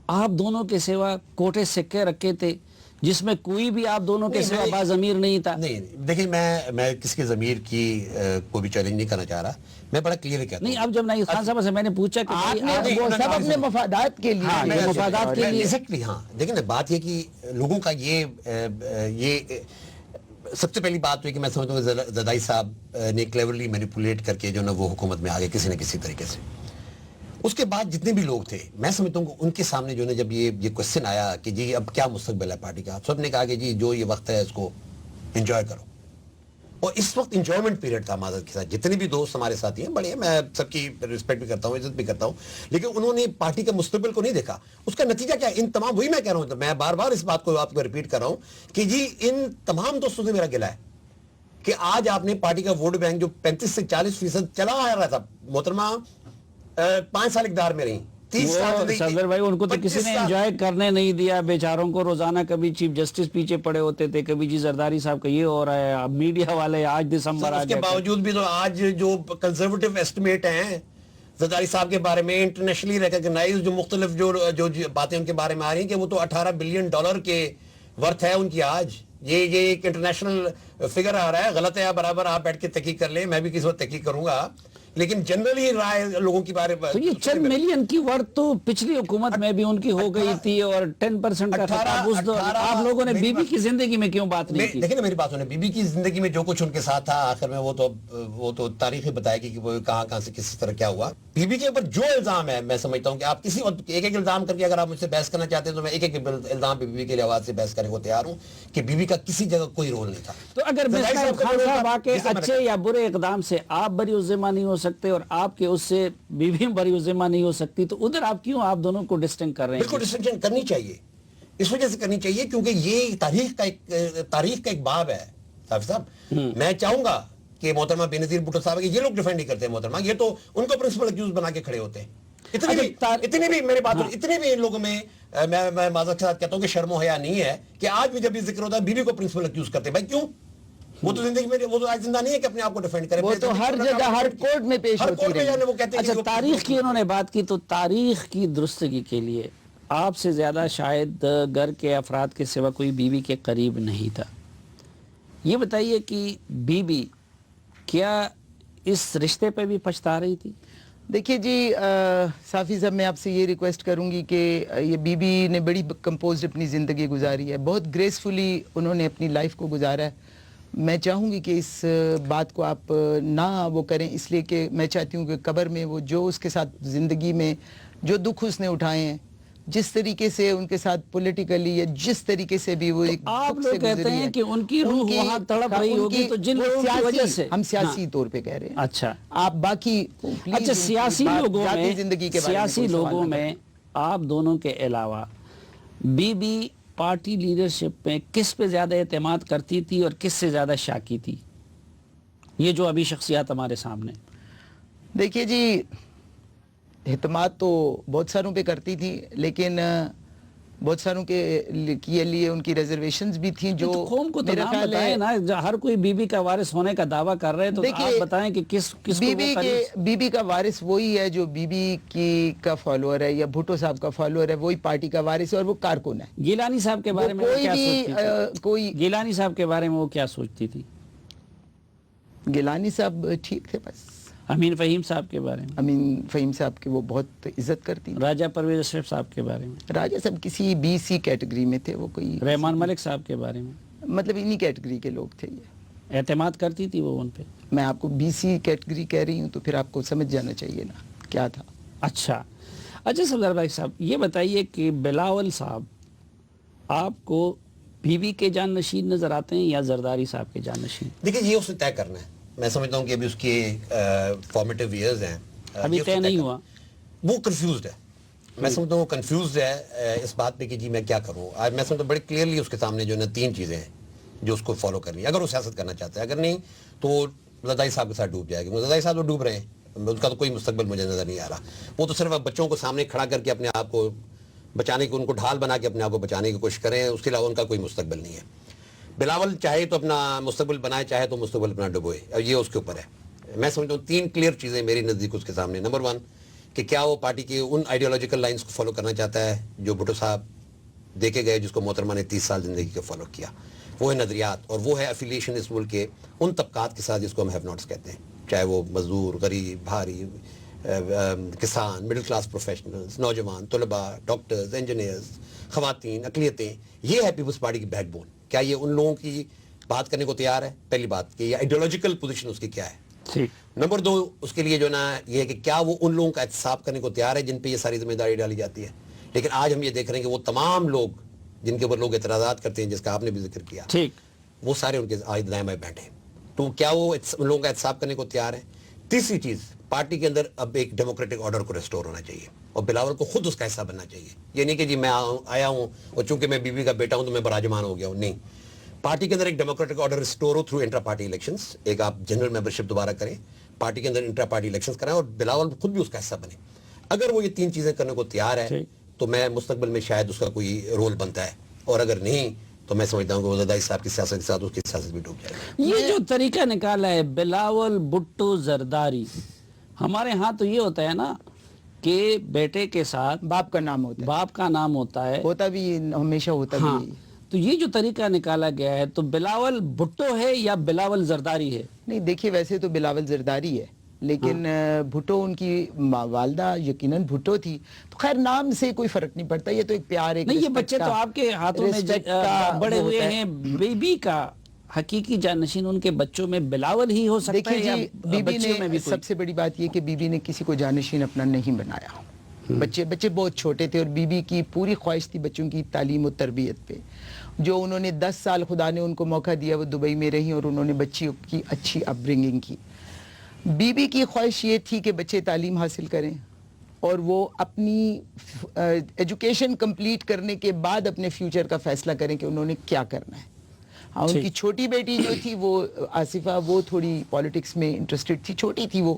آپ دونوں کے سوا کوٹے سکے رکھے تھے جس میں کوئی بھی آپ دونوں کے سوا باضمیر نہیں تھا؟ نہیں, دیکھیں میں کس کے ضمیر کی کوئی بھی چیلنج نہیں کرنا چاہ رہا. میں بڑا کلیئر کہتا ہوں. نہیں, اب جب ناہید خان صاحب سے میں نے پوچھا کہ آپ نے وہ سب اپنے مفادات کے لیے, مفادات کے لیے. ایگزیکٹلی, ہاں. دیکھیں نا, بات یہ کہ لوگوں کا یہ سب سے پہلی بات ہوئی کہ میں سمجھتا ہوں زرداری صاحب نے کلیورلی مینیپولیٹ کر کے جو نا وہ حکومت میں آگے کسی نہ کسی طریقے سے. اس کے بعد جتنے بھی لوگ تھے, میں سمجھتا ہوں کہ ان کے سامنے جو ہے جب یہ کوشچن آیا کہ جی اب کیا مستقبل ہے پارٹی کا, سب نے کہا کہ جی جو یہ وقت ہے اس کو انجوائے کرو. اور اس وقت انجوائمنٹ پیریڈ تھا معذرت کے ساتھ. جتنے بھی دوست ہمارے ساتھی ہیں بڑے ہیں, میں سب کی رسپیکٹ بھی کرتا ہوں, عزت بھی کرتا ہوں, لیکن انہوں نے پارٹی کے مستقبل کو نہیں دیکھا. اس کا نتیجہ کیا؟ ان تمام, وہی میں کہہ رہا ہوں, میں بار بار اس بات کو آپ کو ریپیٹ کر رہا ہوں کہ جی ان تمام دوستوں سے میرا گلہ ہے کہ آج آپ نے پارٹی کا ووٹ بینک جو 35 سے 40% چلا آ رہا تھا, محترمہ 5 سال اقتدار میں رہی, 30 سال صدر بھائی, ان کو تو کسی نے انجوائے کرنے نہیں دیا بیچاروں کو. روزانہ کبھی چیف جسٹس پیچھے پڑے ہوتے تھے, کبھی جی زرداری صاحب کا یہ ہو رہا ہے, اب میڈیا والے آج دسمبر آ گیا. اس کے باوجود بھی تو آج جو کنزرویٹو ایسٹیمیٹ ہیں زرداری صاحب کے بارے میں, انٹرنیشنلی ریکگنائز جو مختلف جو باتیں ان کے بارے میں آ رہی ہیں کہ وہ تو $18 بلین کے ورتھ ہے ان کی آج. یہ ایک انٹرنیشنل فگر آ رہا ہے. غلط ہے, برابر آپ بیٹھ کے تحقیق کر لیں, میں بھی کسی وقت تحقیق کروں گا, لیکن جنرلی رائے لوگوں کی بارے میں. تو یہ چند ملین کی ورت تو پچھلی حکومت میں بھی ان کی ہو گئی تھی, اور 10% کا تحفظ تو آپ لوگوں نے بی بی کی زندگی میں کیوں بات نہیں کی؟ دیکھیں نا, میری بات سنیں, بی بی کی زندگی میں جو کچھ ان کے ساتھ تھا آخر میں وہ تو تاریخ ہی بتائے گی کہ وہ کہاں سے کس طرح کیا ہوا. بی بی کے اوپر جو الزام ہے, میں سمجھتا ہوں کہ آپ کسی وقت ایک الزام کر کے اگر آپ مجھ سے بحث کرنا چاہتے ہیں تو میں ایک الزام بی بی کے لحاظ سے بحث کرنے کو تیار ہوں کہ بی بی کا کسی جگہ کوئی رول نہیں تھا. تو اگر خان صاحب آ کے اچھے یا برے اقدام سے آپ بری الذمہ نہیں ہو سکتے اور آپ کے اس سے بی بی بری الذمہ نہیں ہو سکتی, تو ادھر آپ کیوں آپ دونوں کو ڈسٹنگ کر رہے ہیں؟ بالکل ڈسٹنکشن کرنی چاہیے, اس وجہ سے کرنی چاہیے کیونکہ یہ تاریخ کا ایک باب ہے صاحب. میں چاہوں گا کہ محترمہ بے نظیر بھٹو صاحب, یہ لوگ ڈیفینڈ نہیں کرتے محترمہ, یہ تو ان کو پرنسپل اکیوز بنا کے کھڑے ہوتے ہیں. اتنی بھی میری بات, اتنے بھی ان لوگوں میں میں معذرت کے ساتھ کہتا ہوں کہ شرم و حیا نہیں ہے کہ آج بھی جب یہ ذکر ہوتا ہے بیوی کو پرنسپل اکیوز کرتے ہیں. بھائی کیوں؟ وہ تو زندگی میں, وہ تو آج زندہ نہیں ہے کہ اپنے آپ کو ڈیفینڈ کرے. وہ تو ہر جگہ ہر کورٹ میں پیش ہوتی رہی. اچھا, تاریخ کی انہوں نے بات کی, تو تاریخ کی درستگی کے لیے آپ سے زیادہ شاید گھر کے افراد کے سوا کوئی بیوی کے قریب نہیں تھا. یہ بتائیے کہ بی بی کیا اس رشتے پہ بھی پچھتا رہی تھی؟ دیکھیے جی صافی صاحب, میں آپ سے یہ ریکویسٹ کروں گی کہ یہ بی بی نے بڑی کمپوزڈ اپنی زندگی گزاری ہے, بہت گریسفلی انہوں نے اپنی لائف کو گزارا ہے. میں چاہوں گی کہ اس بات کو آپ نہ وہ کریں، اس لیے کہ میں چاہتی ہوں کہ قبر میں وہ جو اس کے ساتھ زندگی میں جو دکھ اس نے اٹھائے ہیں، جس طریقے سے ان کے ساتھ پولیٹیکلی یا جس طریقے سے بھی وہ ایک آپ دکھ سے لوگ کہتے گزری ہیں ہے، کہ ان کی روح وہاں تڑپ رہی ہوگی، تو جن وہ لوگوں کی وجہ سے ہم سیاسی طور پہ کہہ رہے ہیں. اچھا آپ باقی اچھا سیاسی لوگوں میں زندگی کے بارے سیاسی کوئی سوال لوگوں نہ کریں. میں آپ دونوں کے علاوہ بی بی پارٹی لیڈرشپ میں کس پہ زیادہ اعتماد کرتی تھی اور کس سے زیادہ شاکی تھی؟ یہ جو ابھی شخصیات ہمارے سامنے. دیکھیے جی، اعتماد تو بہت ساروں پہ کرتی تھی، لیکن بہت ساروں کے لیے ان کی ریزرویشنز بھی تھیں جو تو قوم کو تو میرا نام خیال بتائیں ہے. نا، ہر کوئی بی بی کا وارث ہونے کا دعویٰ کر رہے ہیں، تو دیکھیے، آپ بتائیں کہ کس کو وہ قریب. بی بی کا وارث وہی ہے جو بی بی کی کا فالوور ہے، یا بھٹو صاحب کا فالوور ہے، وہی پارٹی کا وارث ہے اور وہ کارکن ہے. گیلانی صاحب کے بارے میں وہ کوئی کیا بھی سوچتی تھی؟ کوئی گیلانی صاحب کے بارے میں وہ کیا سوچتی تھی؟ گیلانی صاحب ٹھیک تھے بس. امین فہیم صاحب کے بارے میں؟ امین فہیم صاحب کی وہ بہت عزت کرتی ہیں. راجہ پرویز اشرف صاحب کے بارے میں؟ راجہ صاحب کسی بی سی کیٹیگری میں تھے، وہ کوئی رحمان ملک صاحب کے بارے میں؟ مطلب انہی کیٹیگری کے لوگ تھے. یہ اعتماد کرتی تھی وہ ان پہ؟ میں آپ کو بی سی کیٹیگری کہہ رہی ہوں تو پھر آپ کو سمجھ جانا چاہیے نا کیا تھا. اچھا صفدر بھائی صاحب، یہ بتائیے کہ بلاول صاحب آپ کو بی بی کے جان نشین نظر آتے ہیں یا زرداری صاحب کے جان نشین؟ دیکھیں یہ اس نے طے کرنا ہے. میں سمجھتا ہوں کہ ابھی اس کے فارمیٹیو ایئرز ہیں، ابھی طے نہیں ہوا. وہ کنفیوزڈ ہے. میں سمجھتا ہوں وہ کنفیوزڈ ہے اس بات پہ کہ جی میں کیا کروں. آج میں سمجھتا ہوں بڑی کلیئرلی اس کے سامنے جو ہے نا 3 چیزیں ہیں جو اس کو فالو کرنی ہے اگر وہ سیاست کرنا چاہتا ہے. اگر نہیں تو زرداری صاحب کے ساتھ ڈوب جائے گا. زرداری صاحب تو ڈوب رہے ہیں، اس کا تو کوئی مستقبل مجھے نظر نہیں آ رہا. وہ تو صرف بچوں کو سامنے کھڑا کر کے اپنے آپ کو بچانے کی، ان کو ڈھال بنا کے اپنے آپ کو بچانے کی کوشش کریں، اس کے علاوہ ان کا کوئی مستقبل نہیں ہے. بلاول چاہے تو اپنا مستقبل بنائے، چاہے تو مستقبل اپنا ڈبوئے، اور یہ اس کے اوپر ہے. میں سمجھتا ہوں 3 کلیئر چیزیں میری نزدیک اس کے سامنے. نمبر 1 کہ کیا وہ پارٹی کی ان آئیڈیالوجیکل لائنز کو فالو کرنا چاہتا ہے جو بھٹو صاحب دے کے گئے، جس کو محترمہ نے 30 سال زندگی کو فالو کیا. وہ ہے نظریات، اور وہ ہے افیلیشن اس ملک کے ان طبقات کے ساتھ جس کو ہم ہیو ناٹس کہتے ہیں، چاہے وہ مزدور، غریب، بھاری، کسان، مڈل کلاس پروفیشنلز، نوجوان، طلباء، ڈاکٹرز، انجینئرز، خواتین، اقلیتیں. یہ ہے پیپلز پارٹی کی بیک بون. کیا یہ ان لوگوں کی بات کرنے کو تیار ہے؟ پہلی بات کہ یہ آئیڈیالوجیکل پوزیشن اس کی کیا ہے. نمبر 2 اس کے لیے جو نا یہ ہے کہ کیا وہ ان لوگوں کا احتساب کرنے کو تیار ہے جن پہ یہ ساری ذمہ داری ڈالی جاتی ہے. لیکن آج ہم یہ دیکھ رہے ہیں کہ وہ تمام لوگ جن کے اوپر لوگ اعتراضات کرتے ہیں، جس کا آپ نے بھی ذکر کیا، وہ سارے ان کے آج دائیں بائیں بیٹھے ہیں. تو کیا وہ ان لوگوں کا احتساب کرنے کو تیار ہے؟ تیسری چیز، پارٹی کے اندر اب ایک ڈیموکریٹک آرڈر کو ریسٹور ہونا چاہیے، اور بلاول کو خود اس کا حصہ بننا چاہیے. یہ نہیں کہ جی میں آیا ہوں اور چونکہ میں بی بی کا بیٹا ہوں تو میں براجمان ہو گیا ہوں. نہیں، پارٹی کے اندر ایک ڈیموکریٹک آرڈر ریسٹور ہو تھرو انٹرا پارٹی الیکشنز. ایک آپ جنرل ممبرشپ دوبارہ کریں، پارٹی کے اندر انٹرا پارٹی الیکشنز کرائیں، اور بلاول خود بھی اس کا حصہ بنے. اگر وہ یہ 3 چیزیں کرنے کو تیار ہے تو میں مستقبل میں شاید اس کا کوئی رول بنتا ہے، اور اگر نہیں تو میں سمجھتا ہوں کہ زرداری صاحب کی سیاست کے ساتھ اس کی سیاست بھی ڈوب جائے گی. یہ جو طریقہ نکالا ہے بلاول، بھٹو، زرداری، ہمارے ہاں تو یہ ہوتا ہے نا کہ بیٹے کے ساتھ باپ کا نام ہوتا ہے، باپ کا نام ہوتا ہے، ہوتا بھی ہمیشہ ہوتا بھی. تو یہ جو طریقہ نکالا گیا ہے تو بلاول بھٹو ہے یا بلاول زرداری ہے؟ نہیں دیکھیے، ویسے تو بلاول زرداری ہے، لیکن بھٹو ان کی والدہ یقیناً بھٹو تھی. تو خیر نام سے کوئی فرق نہیں پڑتا، یہ تو ایک پیار، ایک نہیں. یہ بچے تو آپ کے ہاتھوں میں بڑے ہوئے ہیں. بی بی کا حقیقی جانشین ان کے بچوں میں بلاول ہی ہو سکتا ہے یا بی بی بچیوں میں بھی نے کوئی؟ سب سے بڑی بات یہ کہ بی بی نے کسی کو جانشین اپنا نہیں بنایا. بچے بہت چھوٹے تھے، اور بی بی کی پوری خواہش تھی بچوں کی تعلیم و تربیت پہ. جو انہوں نے 10 سال خدا نے ان کو موقع دیا، وہ دبئی میں رہی اور انہوں نے بچیوں کی اچھی اپ برنگنگ کی. بی بی کی خواہش یہ تھی کہ بچے تعلیم حاصل کریں اور وہ اپنی ایجوکیشن کمپلیٹ کرنے کے بعد اپنے فیوچر کا فیصلہ کریں کہ انہوں نے کیا کرنا ہے. ان کی چھوٹی بیٹی جو تھی وہ آصفہ، وہ تھوڑی پالیٹکس میں انٹرسٹڈ تھی، چھوٹی تھی وہ،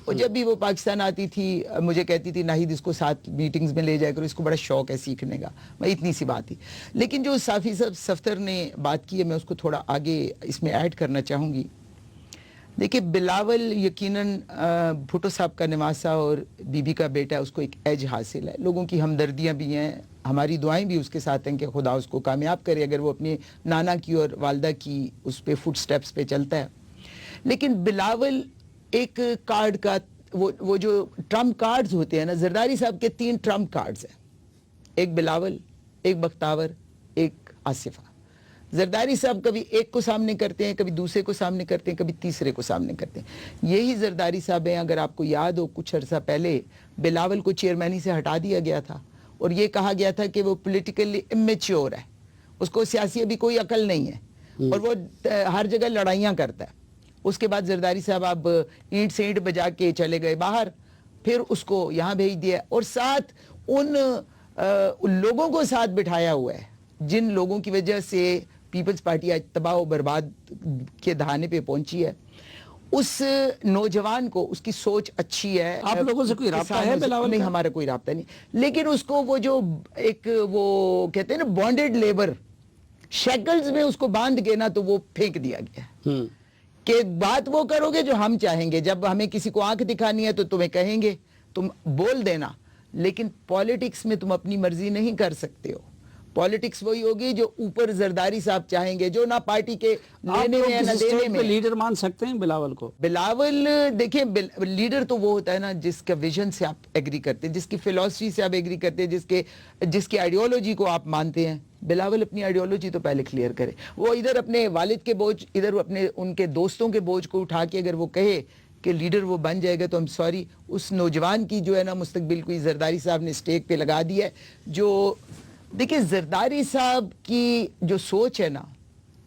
اور جب بھی وہ پاکستان آتی تھی مجھے کہتی تھی ناہید اس کو ساتھ میٹنگز میں لے جائے کرو، اس کو بڑا شوق ہے سیکھنے کا. میں اتنی سی بات تھی. لیکن جو صافی صاحب صفدر نے بات کی ہے، میں اس کو تھوڑا آگے اس میں ایڈ کرنا چاہوں گی. دیکھیے بلاول یقیناً بھٹو صاحب کا نواسا اور بی بی کا بیٹا ہے، اس کو ایک ایج حاصل ہے، لوگوں کی ہمدردیاں بھی ہیں، ہماری دعائیں بھی اس کے ساتھ ہیں کہ خدا اس کو کامیاب کرے اگر وہ اپنے نانا کی اور والدہ کی اس پہ فٹ سٹیپس پہ چلتا ہے. لیکن بلاول ایک کارڈ کا وہ جو ٹرمپ کارڈز ہوتے ہیں نا، زرداری صاحب کے 3 ٹرمپ کارڈز ہیں، ایک بلاول، ایک بختاور، ایک آصفہ. زرداری صاحب کبھی ایک کو سامنے کرتے ہیں, کبھی دوسرے کو سامنے کرتے ہیں, کبھی تیسرے کو سامنے کرتے ہیں. یہی زرداری صاحب ہیں, اگر آپ کو یاد ہو کچھ عرصہ پہلے بلاول کو چیئرمینی سے ہٹا دیا گیا تھا اور یہ کہا گیا تھا کہ وہ پولیٹیکلی امیچیور ہے, اس کو سیاسی ابھی کوئی عقل نہیں ہے اور وہ ہر جگہ لڑائیاں کرتا ہے. اس کے بعد زرداری صاحب اب اینٹ سے اینٹ بجا کے چلے گئے باہر, پھر اس کو یہاں بھیج دیا اور ساتھ ان لوگوں کو ساتھ بٹھایا ہوا ہے جن لوگوں کی وجہ سے پیپلز پارٹی آج تباہ و برباد کے دہانے پہ پہنچی ہے. اس نوجوان کو اس کی سوچ اچھی ہے. آپ لوگوں سے کوئی رابطہ ہے بلاول؟ نہیں, ہمارا کوئی رابطہ نہیں, لیکن اس کو وہ جو ایک وہ کہتے ہیں نا بانڈڈ لیبر, شیکلز میں اس کو باندھ کے نا تو وہ پھینک دیا گیا کہ بات وہ کرو گے جو ہم چاہیں گے, جب ہمیں کسی کو آنکھ دکھانی ہے تو تمہیں کہیں گے تم بول دینا, لیکن پالیٹکس میں تم اپنی مرضی نہیں کر سکتے ہو. پالیٹکس وہی ہوگی جو اوپر زرداری صاحب چاہیں گے, جو نہ پارٹی کے لینے میں نہ دینے میں. لیڈر مان سکتے ہیں بلاول کو؟ بلاول دیکھیں, لیڈر تو وہ ہوتا ہے نا جس کا ویژن سے آپ ایگری کرتے ہیں, جس کی فلسفی سے آپ ایگری کرتے ہیں, جس کی آئیڈیالوجی کو آپ مانتے ہیں. بلاول اپنی آئیڈیالوجی تو پہلے کلیئر کرے. وہ ادھر اپنے والد کے بوجھ, ادھر اپنے ان کے دوستوں کے بوجھ کو اٹھا کے اگر وہ کہے کہ لیڈر وہ بن جائے گا تو ہم سوری, اس نوجوان کی جو ہے نا مستقبل کو زرداری صاحب نے اسٹیک پہ لگا دیا ہے. جو دیکھیں زرداری صاحب کی جو سوچ ہے نا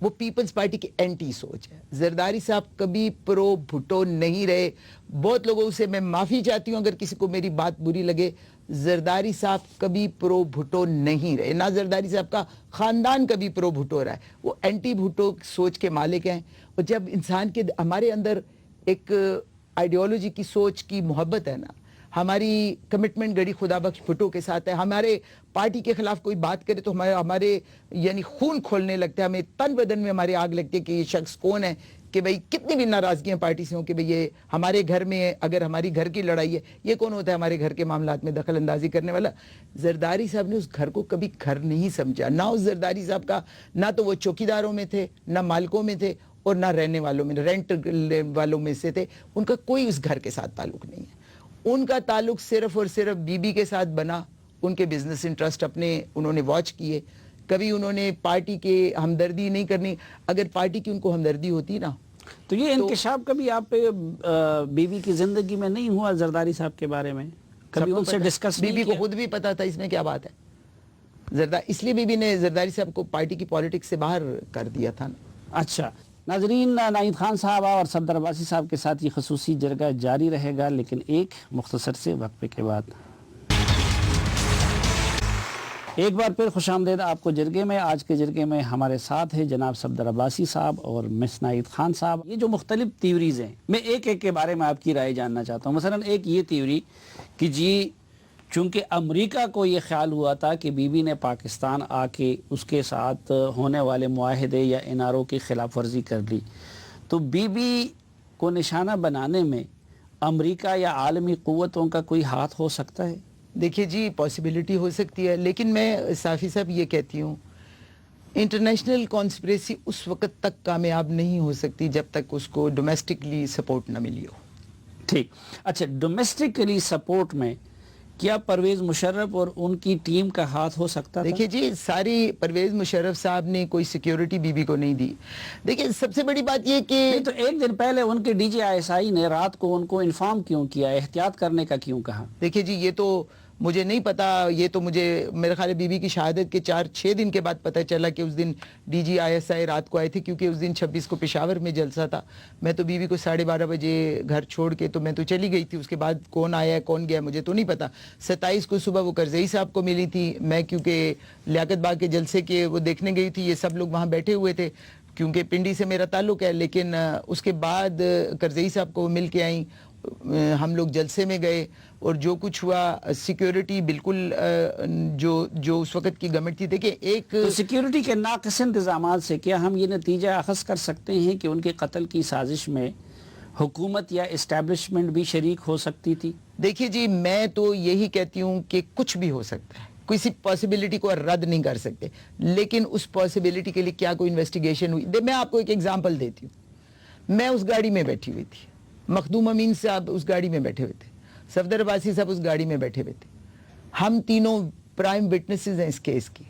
وہ پیپلز پارٹی کی اینٹی سوچ ہے. زرداری صاحب کبھی پرو بھٹو نہیں رہے. بہت لوگوں سے میں معافی چاہتی ہوں اگر کسی کو میری بات بری لگے, زرداری صاحب کبھی پرو بھٹو نہیں رہے, نہ زرداری صاحب کا خاندان کبھی پرو بھٹو رہا ہے. وہ اینٹی بھٹو سوچ کے مالک ہیں. اور جب انسان کے ہمارے اندر ایک آئیڈیالوجی کی سوچ کی محبت ہے نا, ہماری کمٹمنٹ گڑی خدا بخش بھٹو کے ساتھ ہے. ہمارے پارٹی کے خلاف کوئی بات کرے تو ہمارے یعنی خون کھولنے لگتا ہے, ہمیں تن بدن میں ہماری آگ لگتی ہے کہ یہ شخص کون ہے, کہ بھئی کتنی بھی ناراضگیاں پارٹی سے ہوں کہ بھئی یہ ہمارے گھر میں اگر ہماری گھر کی لڑائی ہے, یہ کون ہوتا ہے ہمارے گھر کے معاملات میں دخل اندازی کرنے والا. زرداری صاحب نے اس گھر کو کبھی گھر نہیں سمجھا. نہ اس زرداری صاحب کا, نہ تو وہ چوکیداروں میں تھے, نہ مالکوں میں تھے, اور نہ رہنے والوں میں, رینٹ والوں میں سے تھے. ان کا کوئی اس گھر کے ساتھ تعلق نہیں ہے. ان کا تعلق صرف اور صرف بی بی کے ساتھ بنا. ان کے بزنس انٹرسٹ اپنے انہوں نے واچ کیے. کبھی انہوں نے پارٹی کے ہمدردی نہیں کرنی. اگر پارٹی کی ان کو ہمدردی ہوتی نا تو یہ انکشاف کبھی آپ پہ بی بی کی زندگی میں نہیں ہوا زرداری صاحب کے بارے میں؟ کبھی ان سے ڈسکس نہیں بی بی کیا؟ کو خود بھی پتا تھا اس میں کیا بات ہے. اس لیے بی بی نے زرداری صاحب کو پارٹی کی پالیٹکس سے باہر کر دیا تھا. اچھا ناظرین, ناہید خان صاحب اور صفدر عباسی صاحب کے ساتھ یہ خصوصی جرگہ جاری رہے گا, لیکن ایک مختصر سے وقفے کے بعد. ایک بار پھر خوش آمدید آپ کو جرگے میں. آج کے جرگے میں ہمارے ساتھ ہے جناب صفدر عباسی صاحب اور مس ناہید خان صاحب. یہ جو مختلف تیوریز ہیں, میں ایک ایک کے بارے میں آپ کی رائے جاننا چاہتا ہوں. مثلا ایک یہ تیوری کہ جی چونکہ امریکہ کو یہ خیال ہوا تھا کہ بی بی نے پاکستان آ کے اس کے ساتھ ہونے والے معاہدے یا اناروں کی خلاف ورزی کر لی, تو بی بی کو نشانہ بنانے میں امریکہ یا عالمی قوتوں کا کوئی ہاتھ ہو سکتا ہے؟ دیکھیے جی, پاسبلٹی ہو سکتی ہے, لیکن میں صافی صاحب یہ کہتی ہوں انٹرنیشنل کانسپریسی اس وقت تک کامیاب نہیں ہو سکتی جب تک اس کو ڈومیسٹکلی سپورٹ نہ ملی ہو. ٹھیک. اچھا, ڈومیسٹکلی سپورٹ میں کیا پرویز مشرف اور ان کی ٹیم کا ہاتھ ہو سکتا تھا؟ دیکھیے جی, ساری پرویز مشرف صاحب نے کوئی سیکیورٹی بی بی کو نہیں دی. دیکھیے سب سے بڑی بات یہ کہ نہیں, تو ایک دن پہلے ان کے D G I S I نے رات کو ان کو انفارم کیوں کیا, احتیاط کرنے کا کیوں کہا؟ دیکھیے جی, یہ تو مجھے نہیں پتا. یہ تو مجھے میرے خیال ہے بی بی کی شہادت کے 4-6 دن کے بعد پتہ چلا کہ اس دن D G I S I رات کو آئے تھے, کیونکہ اس دن 26 کو پشاور میں جلسہ تھا. میں تو بی بی کو 12:30 بجے گھر چھوڑ کے تو میں تو چلی گئی تھی. اس کے بعد کون آیا ہے کون گیا مجھے تو نہیں پتا. 27 کو صبح وہ کرزئی صاحب کو ملی تھی. میں کیونکہ لیاقت باغ کے جلسے کے وہ دیکھنے گئی تھی, یہ سب لوگ وہاں بیٹھے ہوئے تھے کیونکہ پنڈی سے میرا تعلق ہے. لیکن اس کے بعد کرزئی صاحب کو مل کے آئیں, ہم لوگ جلسے میں گئے, اور جو کچھ ہوا سیکیورٹی بالکل جو اس وقت کی گورنمنٹ تھی. دیکھیں ایک سیکیورٹی کے ناقص انتظامات سے کیا ہم یہ نتیجہ اخذ کر سکتے ہیں کہ ان کے قتل کی سازش میں حکومت یا اسٹیبلشمنٹ بھی شریک ہو سکتی تھی؟ دیکھیے جی, میں تو یہی کہتی ہوں کہ کچھ بھی ہو سکتا ہے, کسی پاسبلٹی کو رد نہیں کر سکتے, لیکن اس پاسبلٹی کے لیے کیا کوئی انویسٹیگیشن ہوئی؟ میں آپ کو ایک ایگزامپل دیتی ہوں. میں اس گاڑی میں بیٹھی ہوئی تھی, مخدوم امین صاحب اس گاڑی میں بیٹھے ہوئے تھے, صفدر عباسی صاحب اس گاڑی میں بیٹھے ہوئے تھے. ہم تینوں پرائم وٹنسز ہیں اس کیس کی.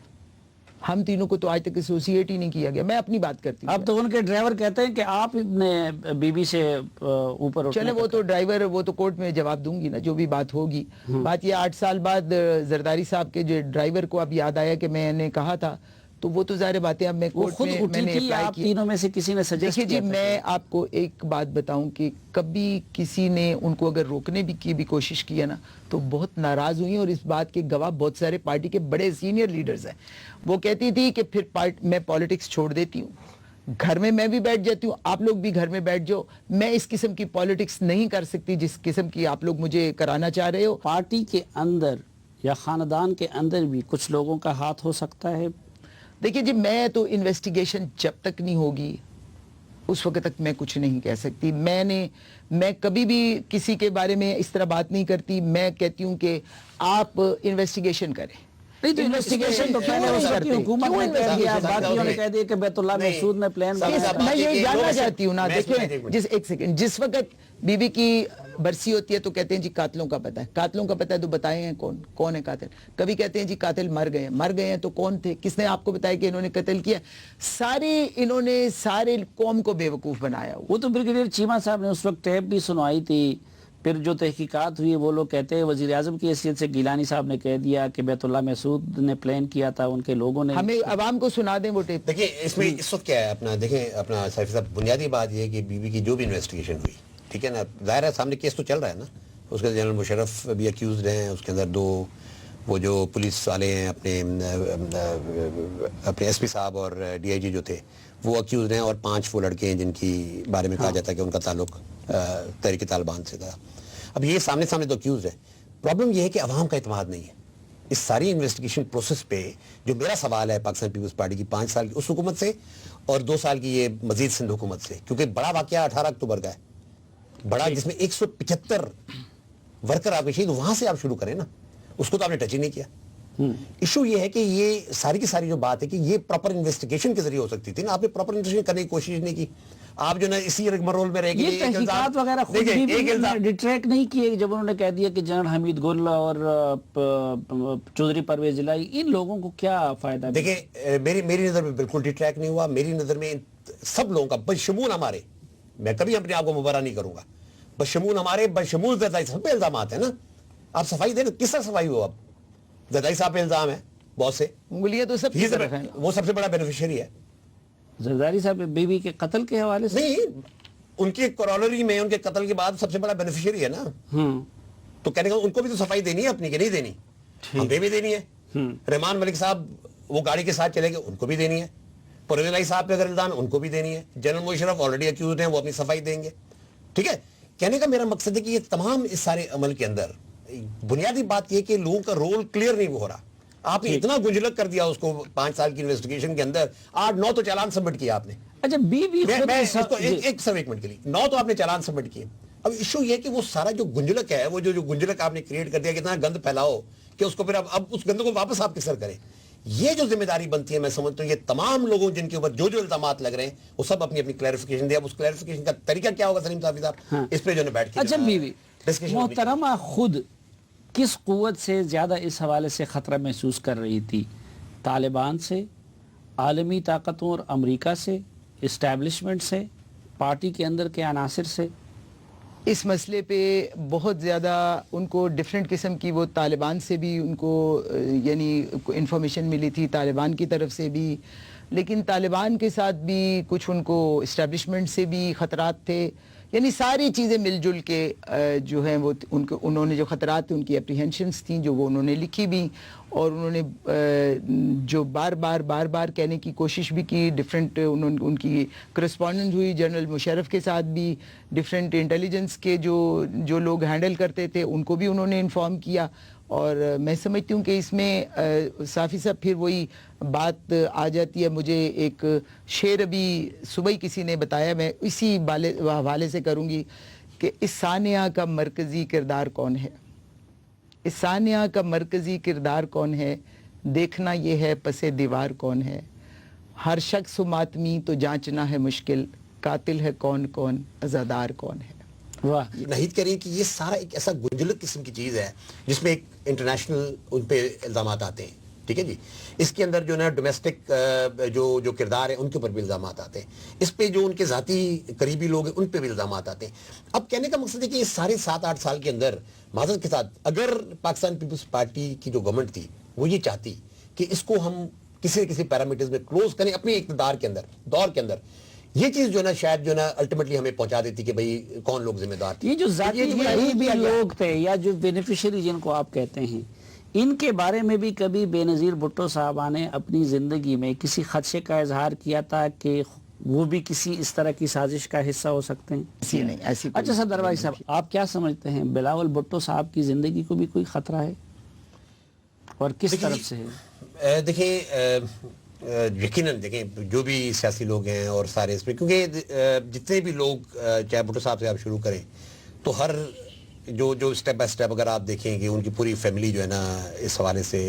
ہم تینوں کو تو آج تک ایسوسیٹ ہی نہیں کیا گیا. میں اپنی بات کرتی ہوں. اب تو ان کے ڈرائیور کہتے ہیں کہ آپ نے بی بی سے اوپر اٹھنے چلے وہ تو ڈرائیور, وہ تو کورٹ میں جواب دوں گی نا جو بھی بات ہوگی. بات یہ 8 سال بعد زرداری صاحب کے جو ڈرائیور کو اب یاد آیا کہ میں نے کہا تھا, تو وہ تو ظاہر باتیں اب میں وہ کورٹ خود میں اٹھی نے تھی, اپلائی آپ کی. تینوں میں سے کسی نے سجیسٹ دیکھیے کیا جی, تھا؟ میں آپ کو ایک بات بتاؤں کہ کبھی کسی نے ان کو اگر روکنے کی بھی کوشش کیا نا تو بہت ناراض ہوئی, اور اس بات کے گواہ بہت سارے پارٹی کے بڑے سینئر لیڈرز ہیں. وہ کہتی تھی کہ پھر میں پالیٹکس چھوڑ دیتی ہوں, گھر میں بھی بیٹھ جاتی ہوں, آپ لوگ بھی گھر میں بیٹھ جاؤ, میں اس قسم کی پالیٹکس نہیں کر سکتی جس قسم کی آپ لوگ مجھے کرانا چاہ رہے ہو. پارٹی کے اندر یا خاندان کے اندر بھی کچھ لوگوں کا ہاتھ ہو سکتا ہے. دیکھیے جی, میں تو انویسٹیگیشن جب تک نہیں ہوگی اس وقت تک میں کچھ نہیں کہہ سکتی. میں کبھی بھی کسی کے بارے میں اس طرح بات نہیں کرتی. میں کہتی ہوں کہ آپ انویسٹیگیشن کریں. نہیں تو انویسٹیگیشن تو پہلے اس وقت کی حکومت نے کہہ دیا, باقیوں نے کہہ دیا کہ بیت اللہ محسود نے پلان بنایا. میں یہ جاننا چاہتی ہوں نا, دیکھیں ایک سیکنڈ, جس وقت بی بی کی برسی ہوتی ہے تو کہتے ہیں جی قاتلوں کا پتہ ہے, قاتلوں کا پتہ ہے تو بتائے ہیں کون ہے قاتل. کبھی کہتے ہیں جی قاتل مر گئے ہیں, تو کون تھے, کس نے آپ کو بتایا کہ انہوں نے قتل کیا. انہوں نے سارے قوم کو بے وقوف بنایا. وہ تو بریگیڈیئر چیمہ صاحب نے اس وقت ٹیپ بھی سنوائی تھی. پھر جو تحقیقات ہوئی وہ لوگ کہتے ہیں وزیر اعظم کی حیثیت سے گیلانی صاحب نے کہہ دیا کہ بیت اللہ محسود نے پلان کیا تھا, ان کے لوگوں نے. ہمیں عوام کو سنا دیں وہ ٹیپ. دیکھیں اس میں اس وقت کیا ہے اپنا, دیکھیں اپنا سیفی صاحب, بنیادی بات یہ ہے کہ بی بی کی جو بھی انویسٹیگیشن ہوئی, ٹھیک ہے نا, ظاہر ہے سامنے کیس تو چل رہا ہے نا, اس کے جنرل مشرف بھی اکیوزڈ ہیں, اس کے اندر 2 وہ جو پولیس والے ہیں اپنے ایس پی صاحب اور ڈی آئی جی جو تھے وہ اکیوزڈ ہیں, اور 5 وہ لڑکے ہیں جن کی بارے میں کہا جاتا ہے کہ ان کا تعلق تحریک طالبان سے تھا. اب یہ سامنے تو اکیوز ہے. پرابلم یہ ہے کہ عوام کا اعتماد نہیں ہے اس ساری انویسٹیگیشن پروسیس پہ. جو میرا سوال ہے پاکستان پیپلز پارٹی کی 5 سال کی اس حکومت سے اور 2 سال کی یہ مزید سندھ حکومت سے, کیونکہ بڑا واقعہ 18 اکتوبر کا ہے, بڑا جس میں 175 ورکر آپ کے شہید, وہاں سے آپ شروع کریں نا, اس کو تو آپ نے ٹچ ہی نہیں کیا. ایشو یہ ہے کہ یہ ساری کی ساری جو بات ہے کہ یہ پراپر انویسٹیگیشن کے ذریعے ہو سکتی تھی نا, آپ نے پراپر انویسٹیگیشن کرنے کی کوشش نہیں کی. آپ جو نا اسی رول میں رہ گئے. یہ تحقیقات وغیرہ خود بھی ڈیٹریکٹ نہیں کیے جب انہوں نے کہہ دیا کہ جنرل حمید گل اور چودھری پرویز الہی, ان لوگوں کو کیا فائدہ؟ دیکھیں میری نظر میں بالکل ڈیٹریکٹ نہیں ہوا. میری نظر میں سب لوگوں کا بشمول ہمارے, میں کبھی اپنے آپ کو مبرہ نہیں کروں گا, بشمول ہمارے بشمول زرداری سب پہ الزامات ہیں نا. آپ صفائی دیں نا, کس طرح صفائی ہو؟ اب زرداری صاحب پہ الزام ہے بہت سے, انگلیاں تو سب کی طرف ہیں, وہ سب سے بڑا بینیفیشری ہے. زرداری صاحب بی بی کے قتل کے حوالے سے نہیں, ان کی کورولری میں ان کے قتل کے بعد سب سے بڑا بینیفیشری ہے نا. تو کہنے کا ان کو بھی تو صفائی دینی ہے اپنی, کہ نہیں دینی؟ ہمیں بھی دینی ہے. رحمان ملک صاحب وہ گاڑی کے ساتھ چلے گئے, ان کو بھی دینی ہے. پرویز الہی صاحب پہ اگر الزام, ان کو بھی دینی ہے. جنرل مشرف آلریڈی اکیوزڈ ہیں, وہ اپنی صفائی دیں گے. ٹھیک ہے, کہنے کا میرا مقصد ہے کہ یہ تمام اس سارے عمل کے اندر بنیادی بات یہ کہ لوگوں کا رول کلیئر نہیں ہو رہا. آپ نے اتنا گنجلک کر دیا اس کو 5 سال کی انویسٹیگیشن کے اندر, 8-9 تو چالان سبمٹ کیا آپ نے. اچھا بی بی ایک منٹ کے لیے 9 تو آپ نے چالان سبمٹ کیے. اب ایشو یہ کہ وہ سارا جو گنجلک ہے, وہ جو گنجلک آپ نے کریٹ کر دیا, کتنا گند پھیلاؤ کہ اس کو پھر اب اس گند کو واپس آپ کس طرح کریں. یہ جو ذمہ داری بنتی ہے, میں سمجھتا ہوں یہ تمام لوگوں جن کے اوپر جو الزامات لگ رہے ہیں وہ سب اپنی اپنی کلیریفیکیشن دیں. اب اس کلیریفیکیشن کا طریقہ کیا ہوگا سلیم صاحب, اس پہ جو ہے بیٹھ کے. اچھا بی بی محترمہ خود کس قوت سے زیادہ اس حوالے سے خطرہ محسوس کر رہی تھی؟ طالبان سے, عالمی طاقتوں اور امریکہ سے, اسٹیبلشمنٹ سے, پارٹی کے اندر کے عناصر سے؟ اس مسئلے پہ بہت زیادہ ان کو ڈیفرنٹ قسم کی, وہ طالبان سے بھی ان کو یعنی انفارمیشن ملی تھی, طالبان کی طرف سے بھی, لیکن طالبان کے ساتھ بھی کچھ ان کو اسٹیبلشمنٹ سے بھی خطرات تھے. یعنی ساری چیزیں مل جل کے جو ہیں وہ انہوں نے جو خطرات تھے, ان کی اپریہنشنس تھیں جو وہ انہوں نے لکھی بھی, اور انہوں نے جو بار بار کہنے کی کوشش بھی کی. ڈیفرنٹ ان کی کرسپونڈنس ہوئی جنرل مشرف کے ساتھ بھی, ڈیفرنٹ انٹیلیجنس کے جو لوگ ہینڈل کرتے تھے ان کو بھی انہوں نے انفارم کیا. اور میں سمجھتی ہوں کہ اس میں صافی صاحب پھر وہی بات آ جاتی ہے. مجھے ایک شعر ابھی صبح ہی کسی نے بتایا, میں اسی حوالے سے کروں گی کہ اس سانحہ کا مرکزی کردار کون ہے, اس سانحہ کا مرکزی کردار کون ہے, دیکھنا یہ ہے پس دیوار کون ہے, ہر شخص و ماتمی تو جانچنا ہے مشکل, قاتل ہے کون کون, عزادار کون ہے. ناہید کہہ رہی ہیں کہ یہ سارا ایک ایسا گنجلک قسم کی چیز ہے جس میں ایک انٹرنیشنل ان پہ الزامات آتے ہیں, ٹھیک ہے جی. اس کے اندر جو نا ڈومیسٹک جو کردار ہیں ان کے اوپر بھی الزامات آتے ہیں, اس پہ جو ان کے ذاتی قریبی لوگ ہیں ان پہ بھی الزامات آتے ہیں. اب کہنے کا مقصد ہے کہ اس سارے 7-8 سال کے اندر معذرت کے ساتھ اگر پاکستان پیپلز پارٹی کی جو گورنمنٹ تھی وہ یہ چاہتی کہ اس کو ہم کسی کسی پیرامیٹرز میں کلوز کریں اپنے اقتدار کے اندر, دور کے اندر, یہ چیز جو نا شاید جو نا الٹیمیٹلی ہمیں پہنچا دیتی کہ بھئی کون لوگ ذمہ دار تھے. یہ جو ذاتی قریبی لوگ تھے یا جو بینیفیشری جن کو آپ کہتے ہیں, ان کے بارے میں بھی کبھی بے نظیر بھٹو صاحبہ نے اپنی زندگی میں کسی خدشے کا اظہار کیا تھا کہ وہ بھی کسی اس طرح کی سازش کا حصہ ہو سکتے ہیں؟ ایسی نہیں, ایسی اچھا صدر بھائی صاحب, آپ کیا سمجھتے ہیں بلاول بھٹو صاحب کی زندگی کو بھی کوئی خطرہ ہے اور کس طرف سے ہے؟ دیکھیں یقیناً دیکھیں جو بھی سیاسی لوگ ہیں اور سارے اس میں, کیونکہ جتنے بھی لوگ چاہے بھٹو صاحب سے آپ شروع کریں تو ہر جو سٹیپ بائی سٹیپ اگر آپ دیکھیں کہ ان کی پوری فیملی جو ہے نا اس حوالے سے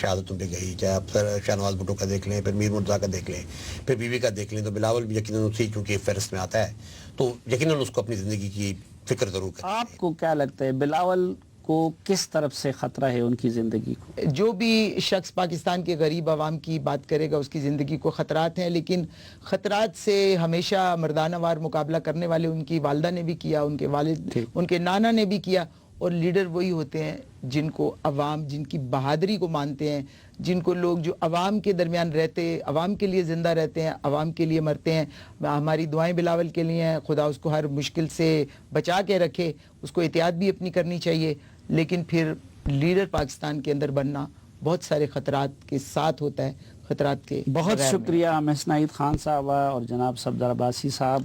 شہادتوں پہ گئی, چاہے آپ سر شاہ نواز بھٹو کا دیکھ لیں, پھر میر مرتضیٰ کا دیکھ لیں, پھر بیوی کا دیکھ لیں, تو بلاول بھی یقیناً اسی چونکہ فہرست میں آتا ہے تو یقیناً اس کو اپنی زندگی کی فکر ضرور کریں. آپ کو کیا لگتا ہے بلاول کو کس طرف سے خطرہ ہے ان کی زندگی کو؟ جو بھی شخص پاکستان کے غریب عوام کی بات کرے گا اس کی زندگی کو خطرات ہیں, لیکن خطرات سے ہمیشہ مردانہ وار مقابلہ کرنے والے ان کی والدہ نے بھی کیا, ان کے والد ان کے نانا نے بھی کیا, اور لیڈر وہی ہوتے ہیں جن کو عوام جن کی بہادری کو مانتے ہیں, جن کو لوگ جو عوام کے درمیان رہتے, عوام کے لیے زندہ رہتے ہیں, عوام کے لیے مرتے ہیں. ہماری دعائیں بلاول کے لیے ہیں, خدا اس کو ہر مشکل سے بچا کے رکھے, اس کو احتیاط بھی اپنی کرنی چاہیے. لیکن پھر لیڈر پاکستان کے اندر بننا بہت سارے خطرات کے ساتھ ہوتا ہے, خطرات کے بہت بغیر شکریہ محسن عید خان صاحب اور جناب صفدر عباسی صاحب.